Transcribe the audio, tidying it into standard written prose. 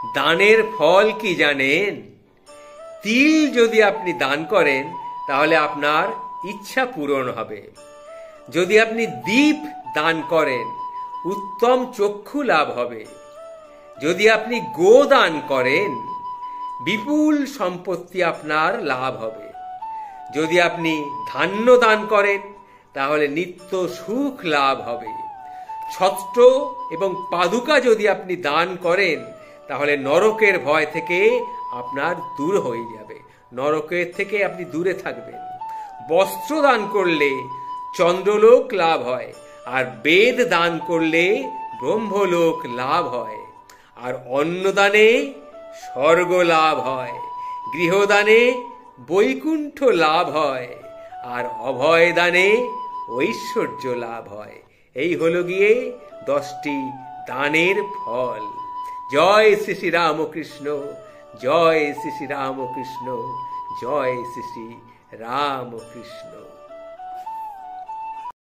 দানের ফল কি জানেন? তিল যদি আপনি দান করেন তাহলে আপনার ইচ্ছা পূরণ হবে। যদি আপনি দীপ দান করেন উত্তম চক্ষু লাভ হবে। যদি আপনি গো দান করেন বিপুল সম্পত্তি আপনার লাভ হবে। যদি আপনি ধান্য দান করেন তাহলে নিত্য সুখ লাভ হবে। ছত্র এবং পাদুকা যদি আপনি দান করেন তাহলে নরকের ভয় থেকে আপনার দূর হয়ে যাবে, নরকের থেকে আপনি দূরে থাকবেন। বস্ত্র দান করলে চন্দ্রলোক লাভ হয়, আর বেদ দান করলে ব্রহ্মলোক লাভ হয়, আর অন্নদানে স্বর্গ লাভ হয়, গৃহদানে বৈকুণ্ঠ লাভ হয়, আর অভয়দানে ঐশ্বর্য লাভ হয়। এই হলো গিয়ে 10টি দানের ফল। জয় শ্রী শ্রী রামকৃষ্ণ, জয় শ্রী শ্রী রামকৃষ্ণ, জয় শ্রী শ্রী রামকৃষ্ণ।